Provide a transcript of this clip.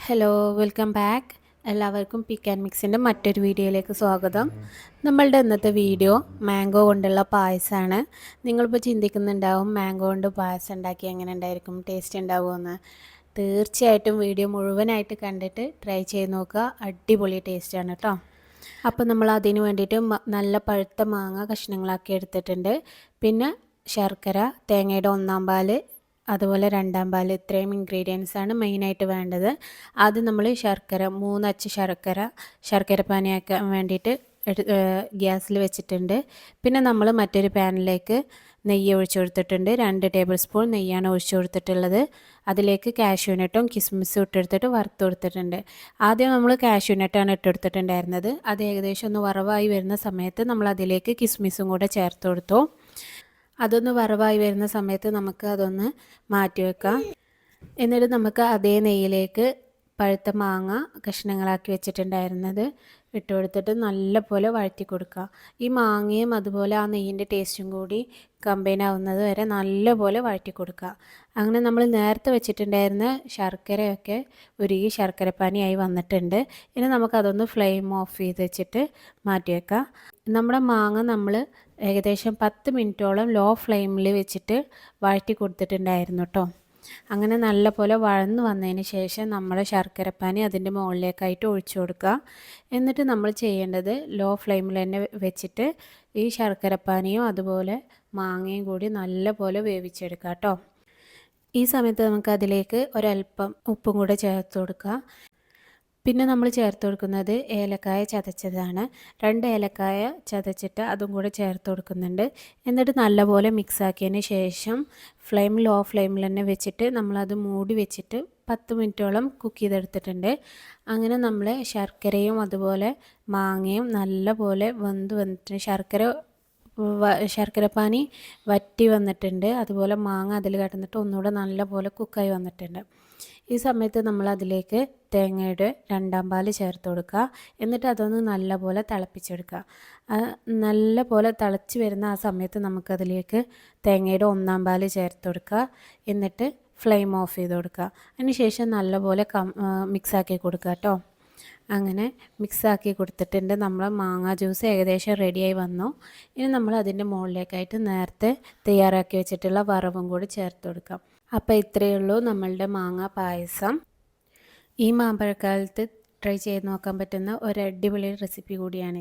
Hello welcome back. എല്ലാവർക്കും പിക്ക് and മിക്സിൻ്റെ മറ്റൊരു വീഡിയോയിലേക്ക് സ്വാഗതം. നമ്മളുടെ ഇന്നത്തെ വീഡിയോ മാംഗോ കൊണ്ടുള്ള പായസമാണ്. നിങ്ങളിപ്പോൾ ചിന്തിക്കുന്നുണ്ടാവും മാംഗോ കൊണ്ട് പായസം ഉണ്ടാക്കി എങ്ങനെ ഉണ്ടായിരിക്കും, ടേസ്റ്റ് ഉണ്ടാവുമെന്ന്. തീർച്ചയായിട്ടും വീഡിയോ മുഴുവനായിട്ട് കണ്ടിട്ട് ട്രൈ ചെയ്ത് നോക്കുക. അടിപൊളി ടേസ്റ്റാണ് കേട്ടോ. അപ്പോൾ നമ്മൾ അതിന് വേണ്ടിയിട്ട് നല്ല പഴുത്ത മാങ്ങ കഷ്ണങ്ങളാക്കി എടുത്തിട്ടുണ്ട്. പിന്നെ ശർക്കര, തേങ്ങയുടെ ഒന്നാം പാല്, അതുപോലെ രണ്ടാം പാൽ, ഇത്രയും ഇൻഗ്രീഡിയൻസാണ് മെയിനായിട്ട് വേണ്ടത്. ആദ്യം നമ്മൾ ശർക്കര, 3 അച്ച് ശർക്കര പാനിയാക്കാൻ വേണ്ടിയിട്ട് ഗ്യാസിൽ വെച്ചിട്ടുണ്ട്. പിന്നെ നമ്മൾ മറ്റൊരു പാനിലേക്ക് നെയ്യ് ഒഴിച്ചു കൊടുത്തിട്ടുണ്ട്. 2 ടേബിൾ സ്പൂൺ നെയ്യാണ് ഒഴിച്ചു കൊടുത്തിട്ടുള്ളത്. അതിലേക്ക് കാഷ്യൂനട്ടും കിസ്മിസും ഇട്ടെടുത്തിട്ട് വറുത്ത് കൊടുത്തിട്ടുണ്ട്. ആദ്യം നമ്മൾ കാഷ്യൂനട്ടാണ് ഇട്ടെടുത്തിട്ടുണ്ടായിരുന്നത്. അത് ഏകദേശം ഒന്ന് വറവായി വരുന്ന സമയത്ത് നമ്മൾ അതിലേക്ക് കിസ്മിസും കൂടെ ചേർത്ത് കൊടുത്തു. അതൊന്ന് വറവായി വരുന്ന സമയത്ത് നമുക്ക് അതൊന്ന് മാറ്റി വെക്കാം. എന്നിട്ട് നമുക്ക് അതേ നെയ്യിലേക്ക് പഴുത്ത മാങ്ങ കഷ്ണങ്ങളാക്കി വെച്ചിട്ടുണ്ടായിരുന്നത് ഇട്ട് കൊടുത്തിട്ട് നല്ലപോലെ വഴറ്റി കൊടുക്കുക. ഈ മാങ്ങയും അതുപോലെ ആ നെയ്യിൻ്റെ ടേസ്റ്റും കൂടി കമ്പൈൻ ആവുന്നത് വരെ നല്ലപോലെ വഴറ്റി കൊടുക്കുക. അങ്ങനെ നമ്മൾ നേരത്തെ വെച്ചിട്ടുണ്ടായിരുന്ന ശർക്കരയൊക്കെ ഉരുകി ശർക്കരപ്പാനിയായി വന്നിട്ടുണ്ട്. ഇനി നമുക്കതൊന്ന് ഫ്ലെയിം ഓഫ് ചെയ്ത് വെച്ചിട്ട് മാറ്റി വെക്കാം. നമ്മുടെ മാങ്ങ നമ്മൾ ഏകദേശം 10 മിനിറ്റോളം ലോ ഫ്ലെയിമിൽ വെച്ചിട്ട് വഴറ്റി കൊടുത്തിട്ടുണ്ടായിരുന്നു കേട്ടോ. അങ്ങനെ നല്ലപോലെ വഴന്ന് വന്നതിന് ശേഷം നമ്മൾ ശർക്കരപ്പാനി അതിൻ്റെ മുകളിലേക്കായിട്ട് ഒഴിച്ചു കൊടുക്കുക. എന്നിട്ട് നമ്മൾ ചെയ്യേണ്ടത് ലോ ഫ്ലെയിമിൽ തന്നെ വെച്ചിട്ട് ഈ ശർക്കരപ്പാനിയും അതുപോലെ മാങ്ങയും കൂടി നല്ലപോലെ വേവിച്ചെടുക്കുക കേട്ടോ. ഈ സമയത്ത് നമുക്ക് അതിലേക്ക് ഒരല്പം ഉപ്പും കൂടെ ചേർത്ത് കൊടുക്കുക. പിന്നെ നമ്മൾ ചേർത്ത് കൊടുക്കുന്നത് ഏലക്കായ ചതച്ചതാണ്. 2 ഏലക്കായ ചതച്ചിട്ട് അതും കൂടെ ചേർത്ത് കൊടുക്കുന്നുണ്ട്. എന്നിട്ട് നല്ലപോലെ മിക്സാക്കിയതിന് ശേഷം ലോ ഫ്ലെയിമിൽ തന്നെ വെച്ചിട്ട് നമ്മളത് മൂടി വെച്ചിട്ട് 10 മിനിറ്റോളം കുക്ക് ചെയ്തെടുത്തിട്ടുണ്ട്. അങ്ങനെ നമ്മൾ ശർക്കരയും അതുപോലെ മാങ്ങയും നല്ലപോലെ വന്നിട്ട് ശർക്കരപ്പാനി വറ്റി വന്നിട്ടുണ്ട്. അതുപോലെ മാങ്ങ അതിൽ കിടന്നിട്ട് ഒന്നുകൂടെ നല്ലപോലെ കുക്കായി വന്നിട്ടുണ്ട്. ഈ സമയത്ത് നമ്മൾ അതിലേക്ക് തേങ്ങയുടെ രണ്ടാം പാല് ചേർത്ത് കൊടുക്കുക. എന്നിട്ട് അതൊന്ന് നല്ലപോലെ തിളപ്പിച്ചെടുക്കുക. നല്ലപോലെ തിളച്ച് വരുന്ന ആ സമയത്ത് നമുക്കതിലേക്ക് തേങ്ങയുടെ ഒന്നാം പാല് ചേർത്ത് കൊടുക്കുക. എന്നിട്ട് ഫ്ലെയിം ഓഫ് ചെയ്ത് കൊടുക്കുക. അതിന് ശേഷം നല്ലപോലെ മിക്സാക്കി കൊടുക്കുക കേട്ടോ. അങ്ങനെ മിക്സാക്കി കൊടുത്തിട്ടുണ്ട്. നമ്മൾ മാങ്ങ ജ്യൂസ് ഏകദേശം റെഡിയായി വന്നു. ഇനി നമ്മൾ അതിൻ്റെ മുകളിലേക്കായിട്ട് നേരത്തെ തയ്യാറാക്കി വെച്ചിട്ടുള്ള വറവും കൂടി ചേർത്ത് കൊടുക്കാം. അപ്പോൾ ഇത്രയേ ഉള്ളൂ നമ്മളുടെ മാങ്ങ പായസം. ഈ മാമ്പഴക്കാലത്ത് ട്രൈ ചെയ്ത് നോക്കാൻ പറ്റുന്ന ഒരു അടിപൊളി റെസിപ്പി കൂടിയാണ്.